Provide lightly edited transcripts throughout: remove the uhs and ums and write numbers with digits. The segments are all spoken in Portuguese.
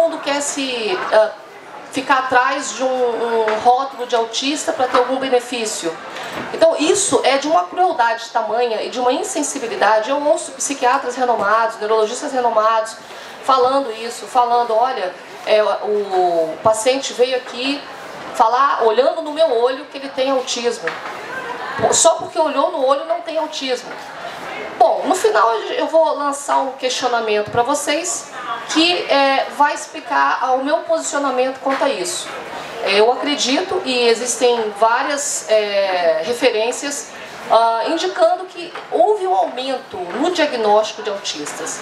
mundo quer ficar atrás de um rótulo de autista para ter algum benefício. Então isso é de uma crueldade tamanha e de uma insensibilidade. Eu ouço psiquiatras renomados, neurologistas renomados falando isso, falando, olha, o paciente veio aqui falar, olhando no meu olho, que ele tem autismo. Só porque olhou no olho não tem autismo. Bom, no final eu vou lançar um questionamento para vocês que vai explicar o meu posicionamento quanto a isso. Eu acredito, e existem várias referências indicando que houve um aumento no diagnóstico de autistas.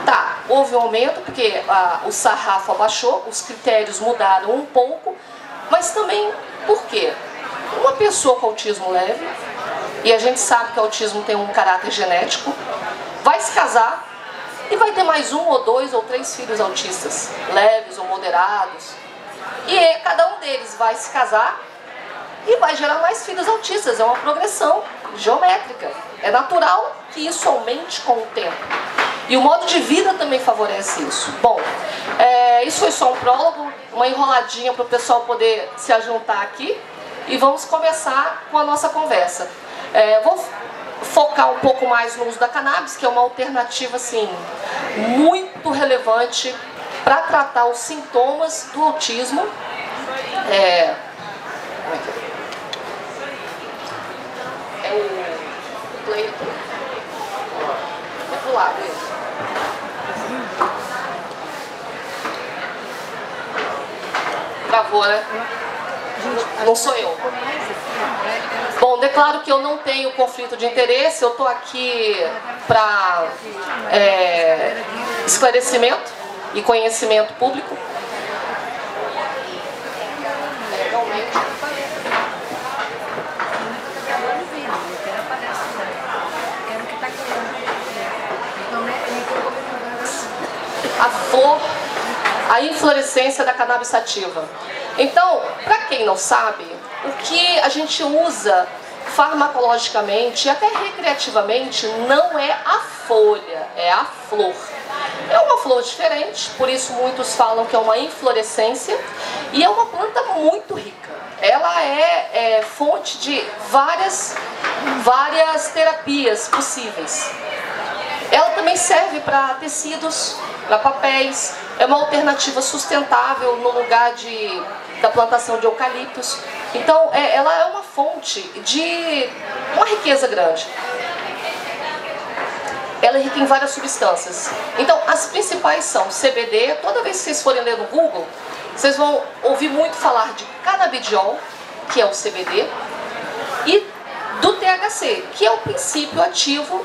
Tá, houve um aumento porque o sarrafo abaixou, os critérios mudaram um pouco, mas também por quê? Uma pessoa com autismo leve, e a gente sabe que o autismo tem um caráter genético, vai se casar e vai ter mais 1 ou 2 ou 3 filhos autistas, leves ou moderados. E cada um deles vai se casar e vai gerar mais filhos autistas. É uma progressão geométrica. É natural que isso aumente com o tempo. E o modo de vida também favorece isso. Bom, isso foi só um prólogo, uma enroladinha para o pessoal poder se ajuntar aqui. E vamos começar com a nossa conversa. Vou focar um pouco mais no uso da cannabis, que é uma alternativa assim, muito relevante para tratar os sintomas do autismo. É o play aqui. É pro lado ele. Travou, né? Não sou eu. Bom, declaro que eu não tenho conflito de interesse, eu estou aqui para esclarecimento e conhecimento público. A flor, a inflorescência da cannabis sativa. Então, para quem não sabe, o que a gente usa farmacologicamente e até recreativamente não é a folha, é a flor. É uma flor diferente, por isso muitos falam que é uma inflorescência, e é uma planta muito rica. Ela é fonte de várias terapias possíveis. Ela também serve para tecidos, para papéis, é uma alternativa sustentável no lugar da plantação de eucaliptos. Então, ela é uma fonte de uma riqueza grande. Ela é rica em várias substâncias. Então, as principais são CBD. Toda vez que vocês forem ler no Google, vocês vão ouvir muito falar de canabidiol, que é o CBD, e do THC, que é o princípio ativo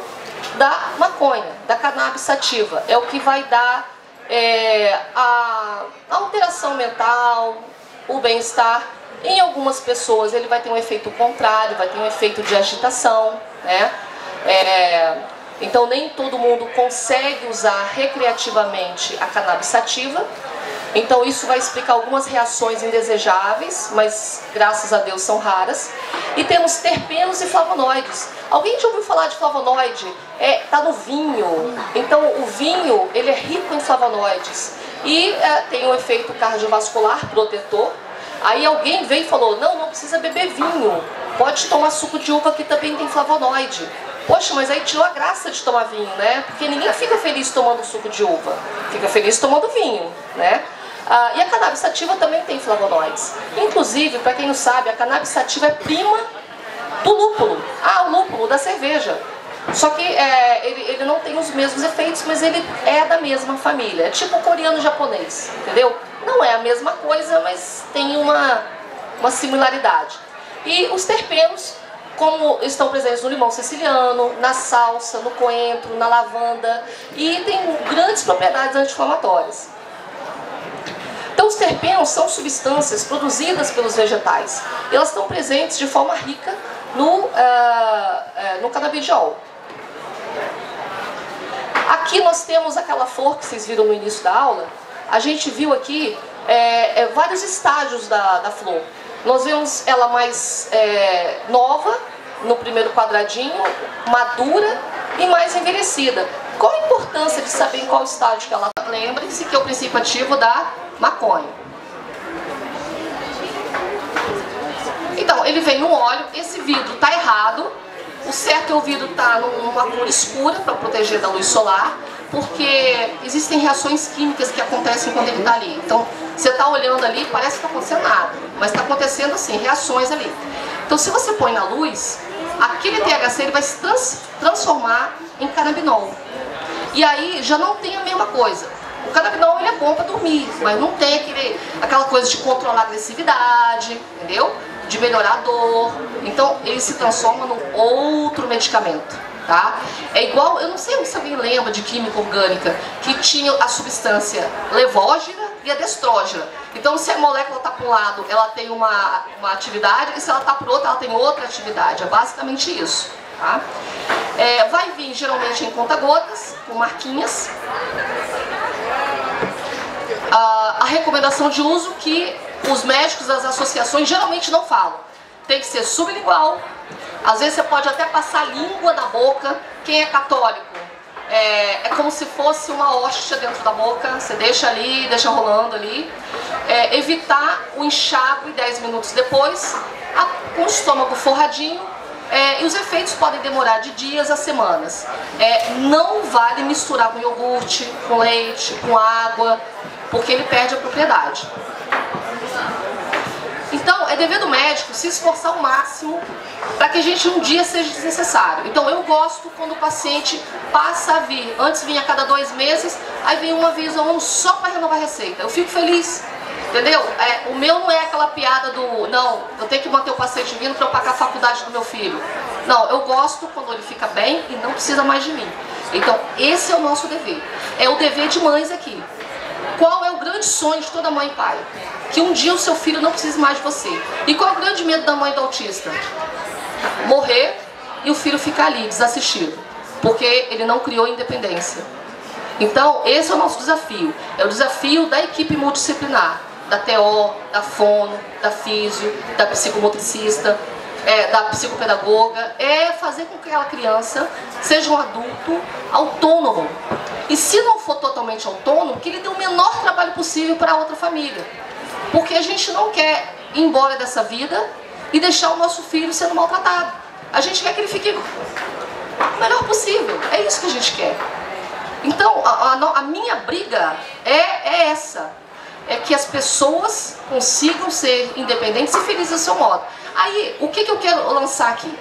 da maconha, da cannabis sativa. É o que vai dar a alteração mental, o bem-estar. Em algumas pessoas ele vai ter um efeito contrário, vai ter um efeito de agitação, né? Então nem todo mundo consegue usar recreativamente a cannabis sativa. Então isso vai explicar algumas reações indesejáveis, mas graças a Deus são raras. E temos terpenos e flavonoides. Alguém já ouviu falar de flavonoide? Tá no vinho. Então o vinho, ele é rico em flavonoides. E tem um efeito cardiovascular protetor. Aí alguém veio e falou, não precisa beber vinho. Pode tomar suco de uva que também tem flavonoide. Poxa, mas aí tirou a graça de tomar vinho, né? Porque ninguém fica feliz tomando suco de uva. Fica feliz tomando vinho, né? E a cannabis sativa também tem flavonoides. Inclusive, para quem não sabe, a cannabis sativa é prima do lúpulo. O lúpulo da cerveja. Só que ele não tem os mesmos efeitos, mas ele é da mesma família. É tipo o coreano japonês, entendeu? Não é a mesma coisa, mas tem uma similaridade. E os terpenos, como estão presentes no limão siciliano, na salsa, no coentro, na lavanda, e tem grandes propriedades anti-inflamatórias. Então os terpenos são substâncias produzidas pelos vegetais. Elas estão presentes de forma rica no canabidiol. Aqui nós temos aquela flor que vocês viram no início da aula. A gente viu aqui vários estágios da flor. Nós vemos ela mais nova, no primeiro quadradinho, madura e mais envelhecida. Qual a importância de saber em qual estágio que ela está? Lembre-se que é o princípio ativo da maconha. Então, ele vem no óleo, esse vidro está errado, o certo é o vidro estar numa cor escura para proteger da luz solar, porque existem reações químicas que acontecem quando ele está ali. Então, você está olhando ali, parece que não está acontecendo nada, mas está acontecendo assim, reações ali. Então, se você põe na luz, aquele THC ele vai se transformar em canabinol. E aí já não tem a mesma coisa. O canabinol ele é bom para dormir, mas não tem aquela coisa de controlar a agressividade, entendeu? De melhorar a dor. Então ele se transforma num outro medicamento, tá? É igual, eu não sei se alguém lembra de química orgânica, que tinha a substância levógena e a destrógena. Então se a molécula está para um lado, ela tem uma atividade, e se ela está para o outro, ela tem outra atividade. É basicamente isso, tá? Vai vir geralmente em conta-gotas, com marquinhas. A recomendação de uso que os médicos das associações geralmente não falam. Tem que ser sublingual. Às vezes você pode até passar língua na boca. Quem é católico, é como se fosse uma hóstia dentro da boca. Você deixa ali, deixa rolando ali. Evitar o enxágue 10 minutos depois, com o estômago forradinho. E os efeitos podem demorar de dias a semanas. Não vale misturar com iogurte, com leite, com água, porque ele perde a propriedade. Então, é dever do médico se esforçar ao máximo para que a gente um dia seja desnecessário. Então, eu gosto quando o paciente passa a vir. Antes vinha a cada 2 meses, aí vem uma vez ao ano só para renovar a receita. Eu fico feliz, entendeu? O meu não é aquela piada do, não, eu tenho que manter o paciente vindo para eu pagar a faculdade do meu filho. Não, eu gosto quando ele fica bem e não precisa mais de mim. Então, esse é o nosso dever. É o dever de mães aqui. Qual é o grande sonho de toda mãe e pai? Que um dia o seu filho não precise mais de você. E qual é o grande medo da mãe do autista? Morrer e o filho ficar ali, desassistido. Porque ele não criou independência. Então, esse é o nosso desafio. É o desafio da equipe multidisciplinar. Da TO, da fono, da físio, da psicomotricista, da psicopedagoga. É fazer com que aquela criança seja um adulto autônomo. E se não for totalmente autônomo, que ele dê o menor trabalho possível para outra família. Porque a gente não quer ir embora dessa vida e deixar o nosso filho sendo maltratado. A gente quer que ele fique o melhor possível. É isso que a gente quer. Então, a minha briga é essa. É que as pessoas consigam ser independentes e felizes do seu modo. Aí, o que eu quero lançar aqui?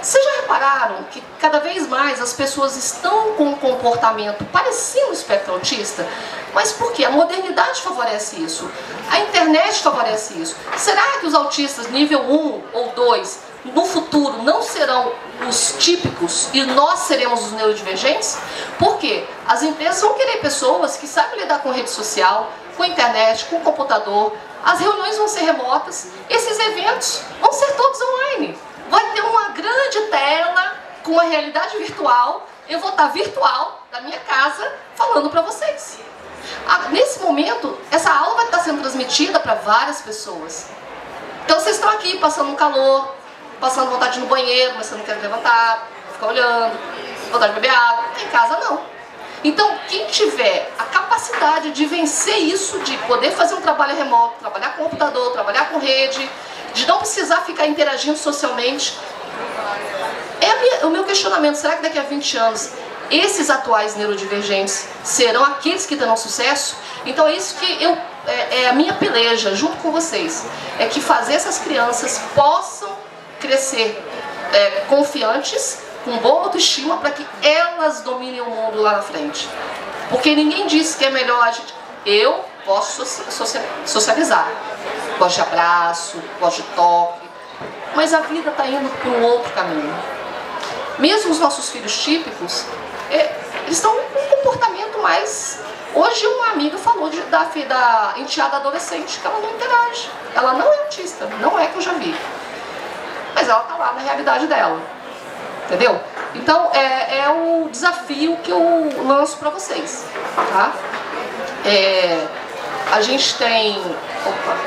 Vocês já repararam que cada vez mais as pessoas estão com um comportamento parecido no espectro autista? Mas por quê? A modernidade favorece isso. A internet favorece isso. Será que os autistas nível 1 ou 2 no futuro não serão os típicos e nós seremos os neurodivergentes? Por quê? As empresas vão querer pessoas que sabem lidar com rede social, com internet, com computador. As reuniões vão ser remotas. Esses eventos vão ser todos online. Vai ter uma grande tela com uma realidade virtual. Eu vou estar virtual da minha casa falando para vocês. Nesse momento, essa aula vai estar sendo transmitida para várias pessoas. Então vocês estão aqui passando um calor, passando vontade de ir no banheiro, mas você não quer levantar, ficar olhando, vontade de beber água. Em casa não. Então quem tiver a capacidade de vencer isso, de poder fazer um trabalho remoto, trabalhar com computador, trabalhar com rede, de não precisar ficar interagindo socialmente, o meu questionamento, será que daqui a 20 anos esses atuais neurodivergentes serão aqueles que terão sucesso? Então é isso que é a minha peleja junto com vocês, é que fazer essas crianças possam crescer confiantes, com boa autoestima, para que elas dominem o mundo lá na frente. Porque ninguém disse que é melhor a gente... Eu gosto de socializar, gosto de abraço, gosto de toque, mas a vida está indo para um outro caminho. Mesmo os nossos filhos típicos, eles estão com um comportamento mais... Hoje uma amiga falou da enteada adolescente, que ela não interage. Ela não é autista, não é que eu já vi. Mas ela está lá na realidade dela. Entendeu? Então, é o desafio que eu lanço para vocês. Tá? A gente tem... Opa!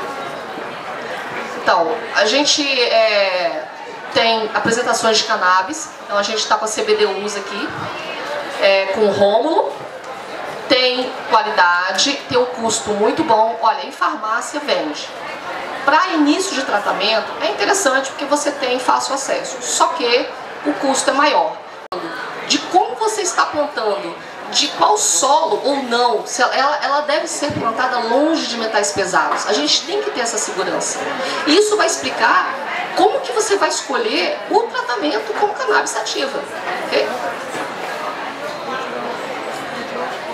Então, a gente tem apresentações de cannabis. Então, a gente está com a CBD Usa aqui, com o Rômulo. tem qualidade, tem um custo muito bom. Olha, em farmácia vende. Para início de tratamento é interessante porque você tem fácil acesso, só que o custo é maior. De como você está plantando, de qual solo ou não, se ela deve ser plantada longe de metais pesados. A gente tem que ter essa segurança. E isso vai explicar como que você vai escolher o tratamento com cannabis sativa. Okay?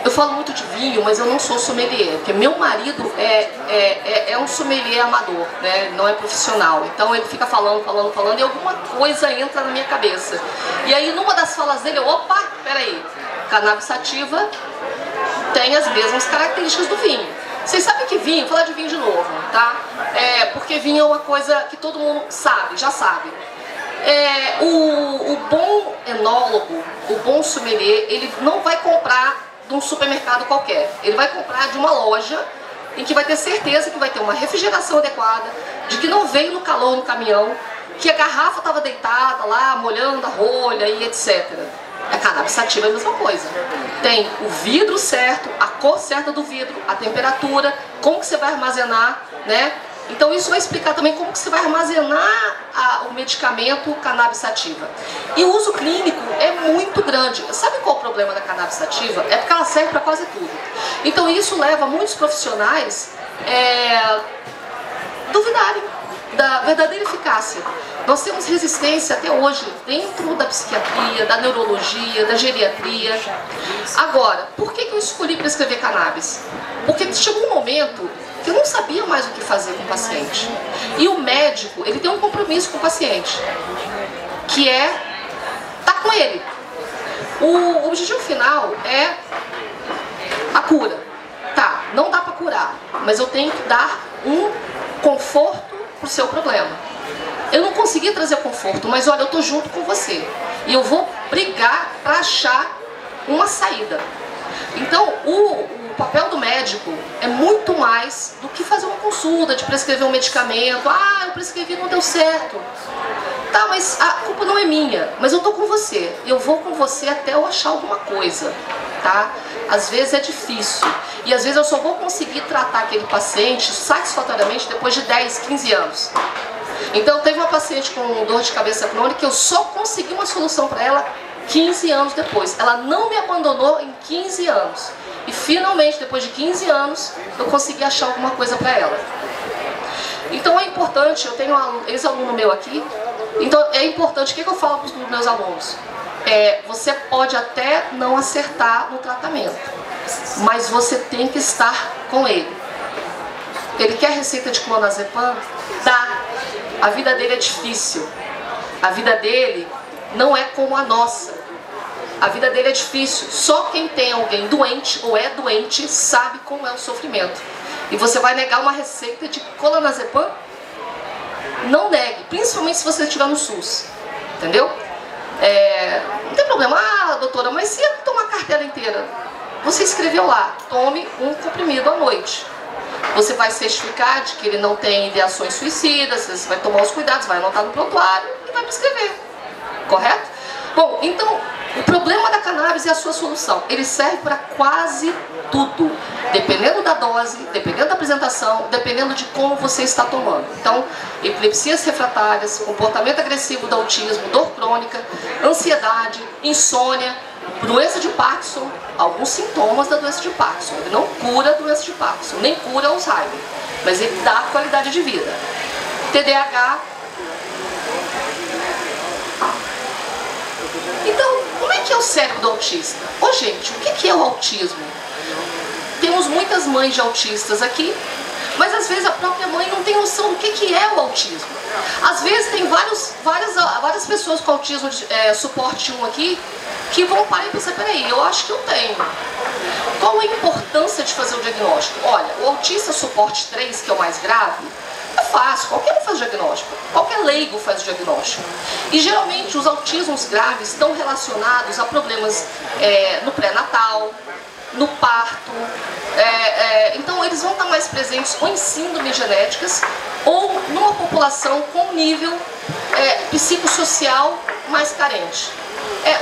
Eu falo muito de vinho, mas eu não sou sommelier, porque meu marido é um sommelier amador, né? Não é profissional. Então ele fica falando e alguma coisa entra na minha cabeça. E aí numa das falas dele, opa, peraí, cannabis sativa tem as mesmas características do vinho. Vocês sabem que vinho, vou falar de vinho de novo, tá? Porque vinho é uma coisa que todo mundo sabe, já sabe. O bom enólogo, o bom sommelier, ele não vai comprar de um supermercado qualquer. Ele vai comprar de uma loja em que vai ter certeza que vai ter uma refrigeração adequada, de que não veio no calor no caminhão, que a garrafa estava deitada lá, molhando a rolha e etc. A cannabis sativa é a mesma coisa. Tem o vidro certo, a cor certa do vidro, a temperatura, como que você vai armazenar, né? Então isso vai explicar também como que você vai armazenar o medicamento cannabis sativa. E o uso clínico é muito grande. Sabe qual é o problema da cannabis sativa? É porque ela serve para quase tudo. Então isso leva muitos profissionais duvidarem da verdadeira eficácia. Nós temos resistência até hoje dentro da psiquiatria, da neurologia, da geriatria. Agora, por que eu escolhi prescrever cannabis? Porque chegou um momento que eu não sabia mais o que fazer com o paciente. E o médico, ele tem um compromisso com o paciente, que é estar com ele. O objetivo final é a cura. Tá, não dá para curar, mas eu tenho que dar um conforto pro seu problema. Eu não consegui trazer conforto, mas olha, eu tô junto com você. E eu vou brigar para achar uma saída. Então, o papel do médico é muito mais do que fazer uma consulta, de prescrever um medicamento. Ah, eu prescrevi, não deu certo. Tá, mas a culpa não é minha, mas eu tô com você. Eu vou com você até eu achar alguma coisa, tá? Às vezes é difícil. E às vezes eu só vou conseguir tratar aquele paciente satisfatoriamente depois de 10, 15 anos. Então, teve uma paciente com dor de cabeça crônica que eu só consegui uma solução para ela 15 anos depois. Ela não me abandonou em 15 anos. E finalmente, depois de 15 anos, eu consegui achar alguma coisa para ela. Então é importante, eu tenho um ex-aluno meu aqui, então é importante, o que eu falo para os meus alunos? Você pode até não acertar no tratamento, mas você tem que estar com ele. Ele quer receita de clonazepam? Dá. A vida dele é difícil. A vida dele não é como a nossa. A vida dele é difícil. Só quem tem alguém doente ou é doente sabe como é o sofrimento. E você vai negar uma receita de clonazepam? Não negue, principalmente se você estiver no SUS. Entendeu? Não tem problema. Ah, doutora, mas se eu tomar a cartela inteira? Você escreveu lá, tome um comprimido à noite. Você vai certificar de que ele não tem ideações suicidas, você vai tomar os cuidados, vai anotar no prontuário e vai prescrever. Correto? Bom, então, o problema da cannabis é a sua solução. Ele serve para quase tudo, dependendo da dose, dependendo da apresentação, dependendo de como você está tomando. Então, epilepsias refratárias, comportamento agressivo do autismo, dor crônica, ansiedade, insônia, doença de Parkinson, alguns sintomas da doença de Parkinson. Ele não cura a doença de Parkinson, nem cura Alzheimer, mas ele dá qualidade de vida. TDAH. Então, como é que é o cérebro do autista? Ô gente, o que é o autismo? Temos muitas mães de autistas aqui, mas às vezes a própria mãe não tem noção do que é o autismo. Às vezes tem várias pessoas com autismo suporte 1 aqui, que vão parar e pensar, peraí, eu acho que eu tenho. Qual a importância de fazer o diagnóstico? Olha, o autista suporte 3, que é o mais grave, é fácil, qualquer um faz o diagnóstico, qualquer leigo faz o diagnóstico. E geralmente os autismos graves estão relacionados a problemas no pré-natal, no parto, então eles vão estar mais presentes ou em síndromes genéticas ou numa população com nível psicossocial mais carente.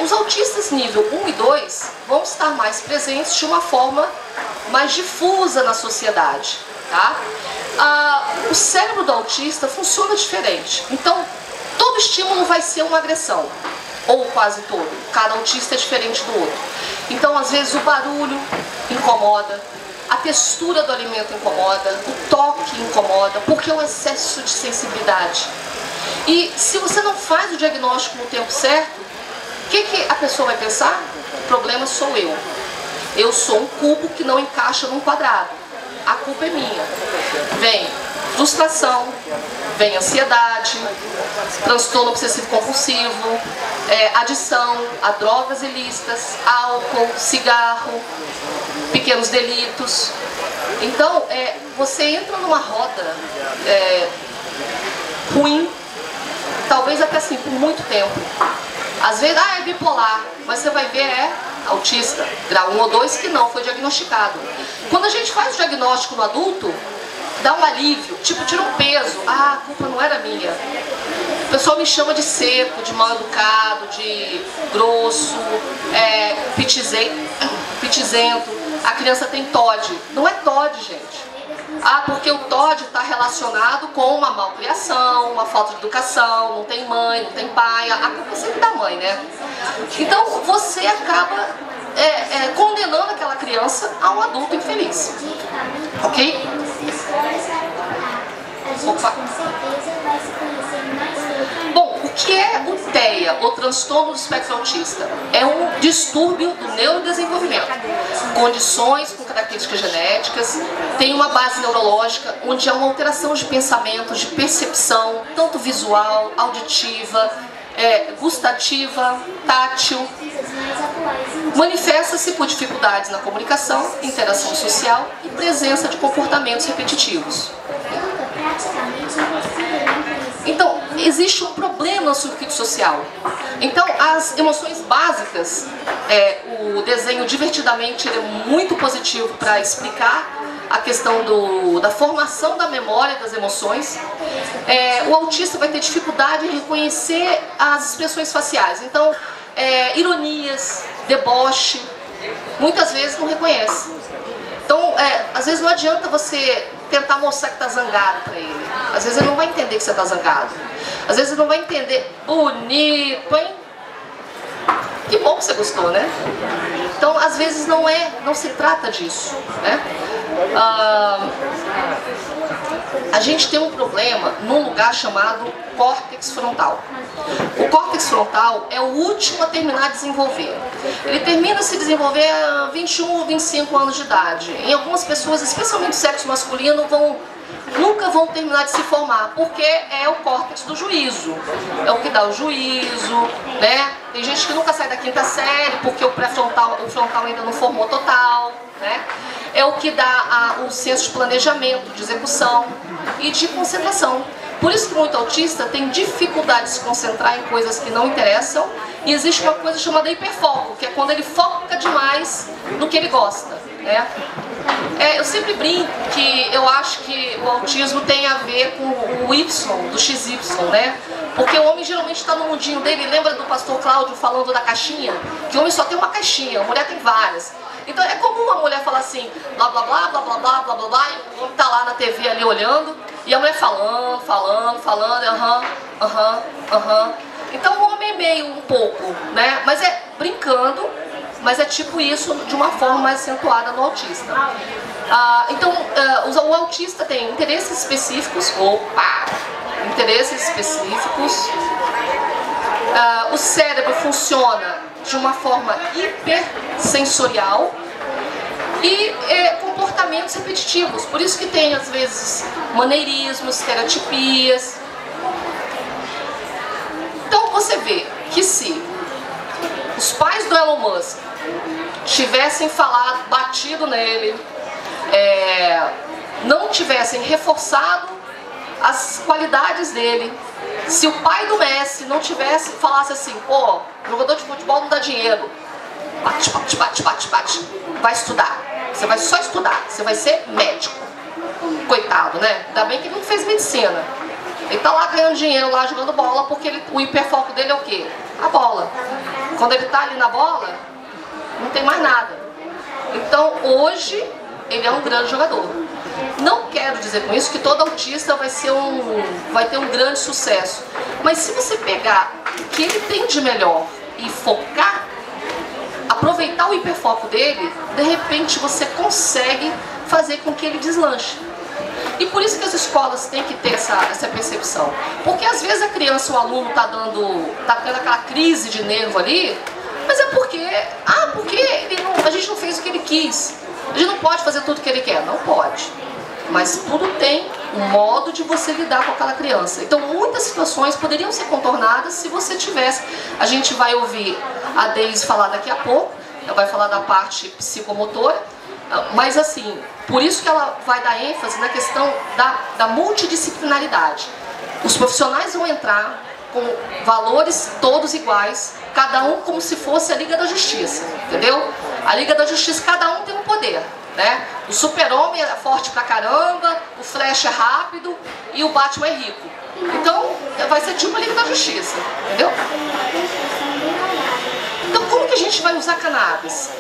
Os autistas nível 1 e 2 vão estar mais presentes de uma forma mais difusa na sociedade, tá? O cérebro do autista funciona diferente, então todo estímulo vai ser uma agressão, ou quase todo. Cada autista é diferente do outro. Então, às vezes, o barulho incomoda, a textura do alimento incomoda, o toque incomoda, porque é um excesso de sensibilidade. E se você não faz o diagnóstico no tempo certo, o que a pessoa vai pensar? O problema sou eu. Eu sou um cubo que não encaixa num quadrado. A culpa é minha. Vem frustração, vem ansiedade, transtorno obsessivo compulsivo, adição a drogas ilícitas, álcool, cigarro, pequenos delitos. Então, você entra numa roda ruim, talvez até assim, por muito tempo. Às vezes, é bipolar, mas você vai ver, autista, grau 1 ou 2, que não foi diagnosticado. Quando a gente faz o diagnóstico no adulto, dá um alívio, tipo, tira um peso. A culpa não era minha. O pessoal me chama de seco, de mal educado, de grosso, pitizento. A criança tem TOD. Não é TOD, gente. Porque o TOD está relacionado com uma malcriação, uma falta de educação, não tem mãe, não tem pai. A culpa é sempre da mãe, né? Então você acaba condenando aquela criança a um adulto infeliz. Ok? Opa. Bom, o que é o TEA, ou transtorno do espectro autista? É um distúrbio do neurodesenvolvimento. Condições com características genéticas, tem uma base neurológica, onde há uma alteração de pensamentos, de percepção, tanto visual, auditiva, gustativa, tátil. Manifesta-se por dificuldades na comunicação, interação social e presença de comportamentos repetitivos. Então, existe um problema no circuito social. Então, as emoções básicas, o desenho divertidamente ele é muito positivo para explicar a questão da formação da memória das emoções. O autista vai ter dificuldade em reconhecer as expressões faciais. Então, ironias, deboche, muitas vezes não reconhece. Então, às vezes não adianta você tentar mostrar que está zangado para ele. Às vezes ele não vai entender que você está zangado. Às vezes ele não vai entender. Bonito, hein? Que bom que você gostou, né? Então, às vezes não se trata disso, né? A gente tem um problema num lugar chamado córtex frontal. O córtex frontal é o último a terminar a desenvolver. Ele termina a se desenvolver a 21 ou 25 anos de idade. Em algumas pessoas, especialmente do sexo masculino, nunca vão terminar de se formar, porque é o córtex do juízo. É o que dá o juízo, né? Tem gente que nunca sai da 5ª série, porque o frontal ainda não formou total, né? É o que dá o senso de planejamento, de execução e de concentração. Por isso que muito autista tem dificuldade de se concentrar em coisas que não interessam, e existe uma coisa chamada hiperfoco, que é quando ele foca demais no que ele gosta, né? Eu sempre brinco que eu acho que o autismo tem a ver com o Y, do XY, né? Porque o homem geralmente está no mundinho dele. Lembra do pastor Cláudio falando da caixinha? Que o homem só tem uma caixinha, a mulher tem várias. Então é comum a mulher falar assim, blá blá blá, blá blá blá, blá blá blá, e o homem tá lá na TV ali olhando, e a mulher falando, aham. Então o homem é meio um pouco, né? Mas é brincando, mas é tipo isso de uma forma mais acentuada no autista. Então o autista tem interesses específicos, interesses específicos. O cérebro funciona de uma forma hipersensorial e comportamentos repetitivos. Por isso que tem, às vezes, maneirismos, estereotipias. Então você vê que se os pais do Elon Musk tivessem falado, batido nele, não tivessem reforçado as qualidades dele, se o pai do Messi não falasse assim, jogador de futebol não dá dinheiro, bate, vai estudar, você vai só estudar, você vai ser médico. Coitado, né? Ainda bem que ele não fez medicina. Ele tá lá ganhando dinheiro, lá jogando bola, porque o hiperfoco dele é o quê? A bola. Quando ele está ali na bola, não tem mais nada. Então, hoje, ele é um grande jogador. Não quero dizer com isso que todo autista vai ter um grande sucesso. Mas se você pegar o que ele tem de melhor e focar, aproveitar o hiperfoco dele, de repente você consegue fazer com que ele deslanche. E por isso que as escolas têm que ter essa percepção. Porque às vezes a criança, o aluno tá tendo aquela crise de nervo ali, mas é porque a gente não fez o que ele quis. A gente não pode fazer tudo o que ele quer. Não pode. Mas tudo tem um modo de você lidar com aquela criança. Então muitas situações poderiam ser contornadas se você tivesse. A gente vai ouvir a Deise falar daqui a pouco, ela vai falar da parte psicomotora, mas assim, por isso que ela vai dar ênfase na questão da multidisciplinaridade. Os profissionais vão entrar com valores todos iguais, cada um como se fosse a Liga da Justiça, entendeu? A Liga da Justiça, cada um tem um poder, né? O Super-Homem é forte pra caramba, o Flash é rápido e o Batman é rico. Então, vai ser tipo a Liga da Justiça, entendeu? Então, como que a gente vai usar cannabis?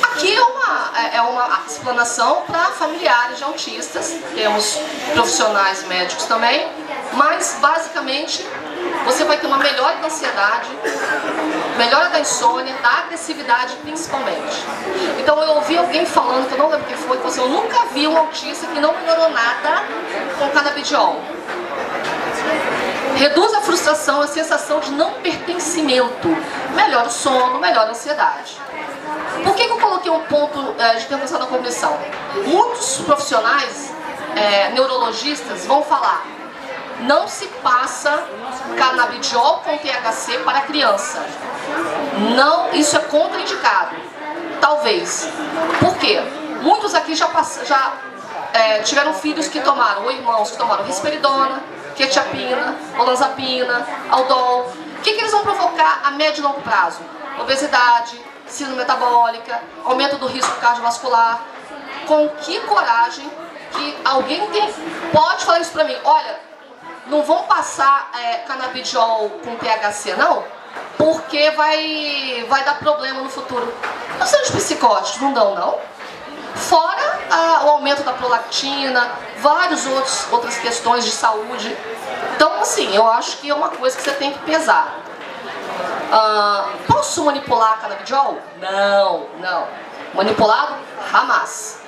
Aqui é uma explanação para familiares de autistas, temos profissionais médicos também, mas basicamente você vai ter uma melhora da ansiedade, melhora da insônia, da agressividade principalmente. Então eu ouvi alguém falando, que eu não lembro quem foi, que eu nunca vi um autista que não melhorou nada com canabidiol. Reduz a frustração, a sensação de não pertencimento, melhora o sono, melhora a ansiedade. Por que eu coloquei um ponto de intervenção da cognição? Muitos profissionais, neurologistas, vão falar: não se passa canabidiol com THC para criança. Não, isso é contraindicado. Talvez. Por quê? Muitos aqui já tiveram filhos que tomaram, ou irmãos que tomaram risperidona, quetiapina, olanzapina, aldol. O que eles vão provocar a médio e longo prazo? Obesidade, síndrome metabólica, aumento do risco cardiovascular. Com que coragem que alguém pode falar isso pra mim? Olha, não vão passar canabidiol com THC não, porque vai dar problema no futuro. Não são os psicóticos, não dão não. Fora o aumento da prolactina, várias outras questões de saúde. Então assim, eu acho que é uma coisa que você tem que pesar. Posso manipular canabidiol? Não, não. Manipulado? Jamais.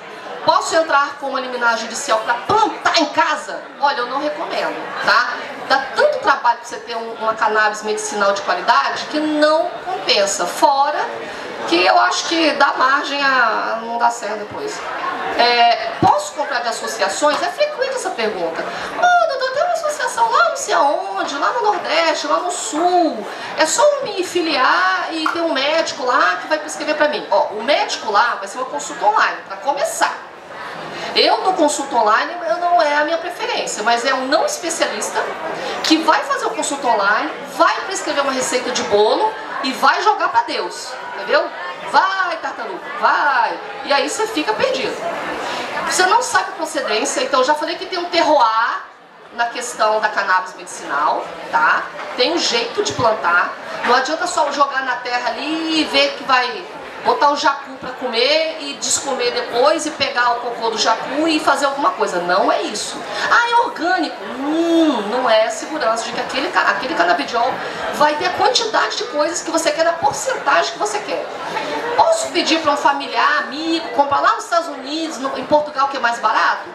Posso entrar com uma liminar judicial para plantar em casa? Olha, eu não recomendo, tá? Dá tanto trabalho para você ter uma cannabis medicinal de qualidade que não compensa. Fora que eu acho que dá margem a não dar certo depois. Posso comprar de associações? É frequente essa pergunta. Doutor, tem uma associação lá não sei aonde, lá no Nordeste, lá no Sul. É só eu me filiar e ter um médico lá que vai prescrever para mim. Ó, o médico lá vai ser uma consulta online, para começar. Eu no consulta online não é a minha preferência, mas é um não especialista que vai fazer o consulta online, vai prescrever uma receita de bolo e vai jogar para Deus, entendeu? Vai, tartaruga, vai! E aí você fica perdido. Você não sabe a procedência, então eu já falei que tem um terroir na questão da cannabis medicinal, tá? Tem um jeito de plantar, não adianta só jogar na terra ali e ver que vai botar o jacu para comer e descomer depois e pegar o cocô do jacu e fazer alguma coisa. Não é isso. Ah, é orgânico. Não é segurança de que aquele canabidiol vai ter a quantidade de coisas que você quer, na porcentagem que você quer. Posso pedir para um familiar, amigo, comprar lá nos Estados Unidos, em Portugal, que é mais barato?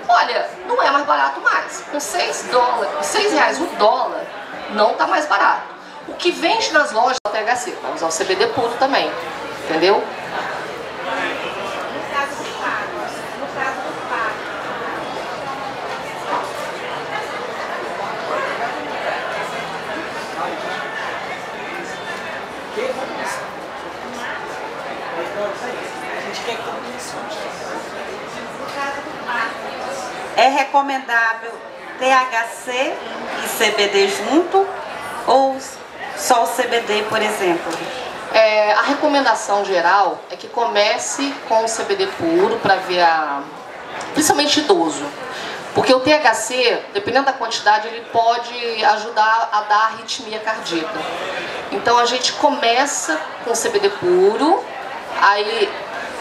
Olha, não é mais barato mais. Com R$6, $1, não está mais barato. O que vende nas lojas é o THC, vamos usar o CBD puro também. Entendeu? No caso do pago. É recomendável THC e CBD junto ou só o CBD, por exemplo? A recomendação geral é que comece com o CBD puro para ver principalmente idoso. Porque o THC, dependendo da quantidade, ele pode ajudar a dar arritmia cardíaca. Então a gente começa com CBD puro, aí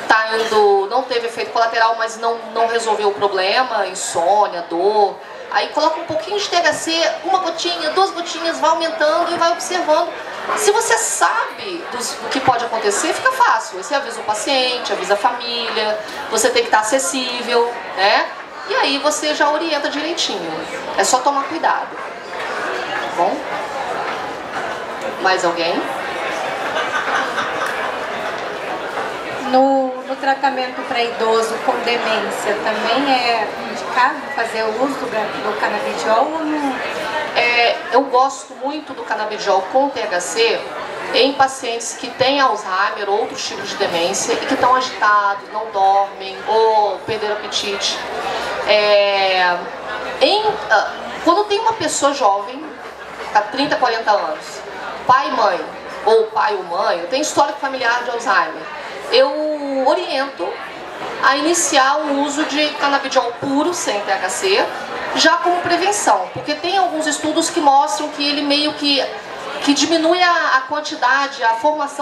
tá indo, não teve efeito colateral, mas não resolveu o problema, insônia, dor. Aí coloca um pouquinho de THC, uma gotinha, 2 gotinhas, vai aumentando e vai observando. Se você sabe do que pode acontecer, fica fácil. Você avisa o paciente, avisa a família, você tem que estar acessível, né? E aí você já orienta direitinho. É só tomar cuidado. Tá bom? Mais alguém? No tratamento para idoso com demência, também é indicado fazer o uso do canabidiol ou não? Eu gosto muito do canabidiol com THC em pacientes que têm Alzheimer ou outros tipos de demência e que estão agitados, não dormem ou perderam apetite. Quando tem uma pessoa jovem, há 30, 40 anos, pai e mãe, ou pai ou mãe, tem histórico familiar de Alzheimer, eu oriento a iniciar o uso de canabidiol puro, sem THC, já como prevenção, porque tem alguns estudos que mostram que ele meio que diminui a quantidade, a formação